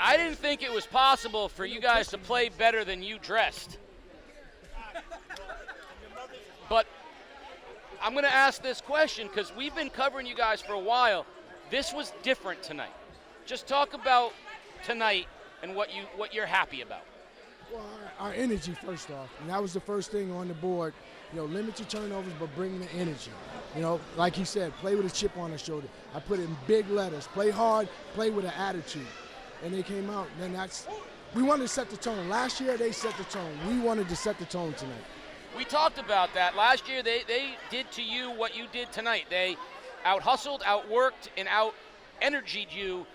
I didn't think it was possible for you guys to play better than you dressed. But I'm going to ask this question because we've been covering you guys for a while. This was different tonight. Just talk about tonight and what you're happy about. Well, our energy, first off, and that was the first thing on the board. Limit your turnovers, but bring the energy. Like he said, play with a chip on their shoulder. I put it in big letters. Play hard, play with an attitude. And they came out, and we wanted to set the tone. Last year, they set the tone. We wanted to set the tone tonight. We talked about that. Last year, they did to you what you did tonight. They out-hustled, out-worked, and out-energied you.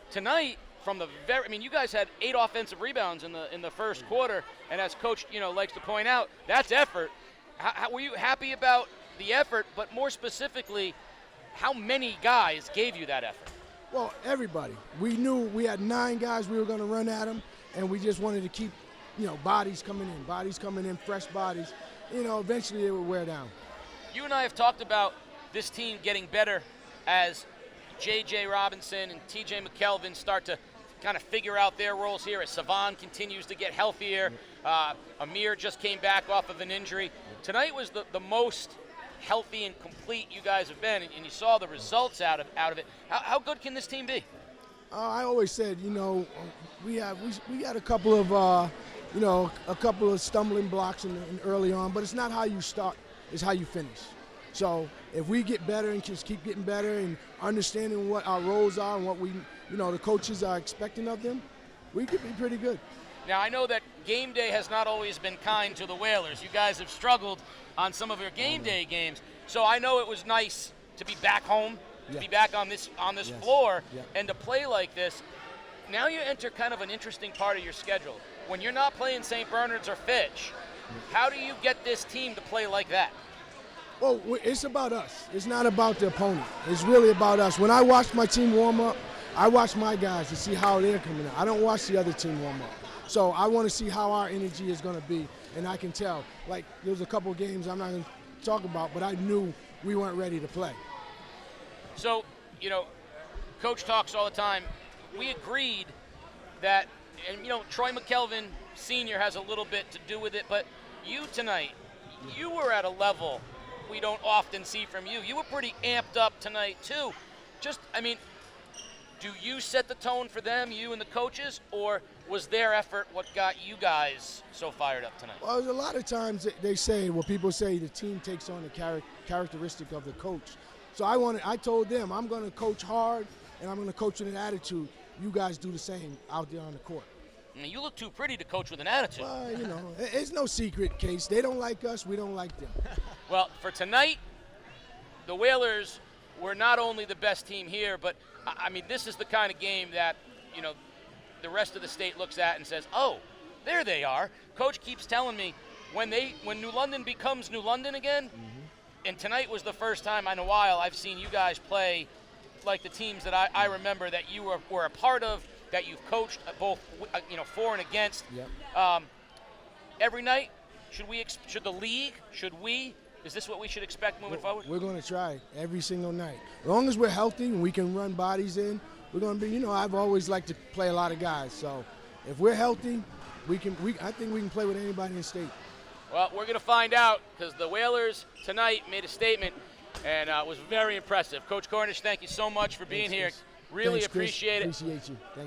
Tonight, from the you guys had 8 offensive rebounds in the first quarter, and as Coach, likes to point out, that's effort. How were you happy about the effort, but more specifically, how many guys gave you that effort? Well, everybody. We knew we had 9 guys we were going to run at them, and we just wanted to keep, bodies coming in, fresh bodies. Eventually it would wear down. You and I have talked about this team getting better as J.J. Robinson and T.J. McKelvin start to kind of figure out their roles here as Savon continues to get healthier. Amir just came back off of an injury. Tonight was the most healthy and complete you guys have been, and you saw the results out of it. How good can this team be? I always said, we had a couple of stumbling blocks in early on, but it's not how you start, it's how you finish. So if we get better and just keep getting better and understanding what our roles are and what the coaches are expecting of them, we could be pretty good. Now, I know that game day has not always been kind to the Whalers. You guys have struggled on some of your game day games. So I know it was nice to be back home, to be back on this floor, and to play like this. Now you enter kind of an interesting part of your schedule. When you're not playing St. Bernard's or Fitch, how do you get this team to play like that? Well, it's about us. It's not about the opponent. It's really about us. When I watch my team warm up, I watch my guys to see how they're coming out. I don't watch the other team warm up. So I want to see how our energy is going to be, and I can tell. Like, there was a couple of games I'm not going to talk about, but I knew we weren't ready to play. So, Coach talks all the time. We agreed that, and, Troy McKelvin Sr. has a little bit to do with it, but you tonight, you were at a level we don't often see from you. You were pretty amped up tonight, too. Do you set the tone for them, you and the coaches, or was their effort what got you guys so fired up tonight? Well, there's a lot of times people say the team takes on the characteristic of the coach. So I told them I'm going to coach hard and I'm going to coach with an attitude. You guys do the same out there on the court. You look too pretty to coach with an attitude. Well, it's no secret, Case. They don't like us, we don't like them. Well, for tonight, the Whalers were not only the best team here, but this is the kind of game that, the rest of the state looks at and says, oh, there they are. Coach keeps telling me when New London becomes New London again, and tonight was the first time in a while I've seen you guys play like the teams that I remember that you were a part of, that you've coached both, for and against. Yep. Every night, is this what we should expect moving forward? We're going to try every single night. As long as we're healthy and we can run bodies in, we're going to be, I've always liked to play a lot of guys. So if we're healthy, I think we can play with anybody in the state. Well, we're going to find out because the Whalers tonight made a statement and it was very impressive. Coach Cornish, thank you so much for being here. Really appreciate it. Appreciate you. Thank you.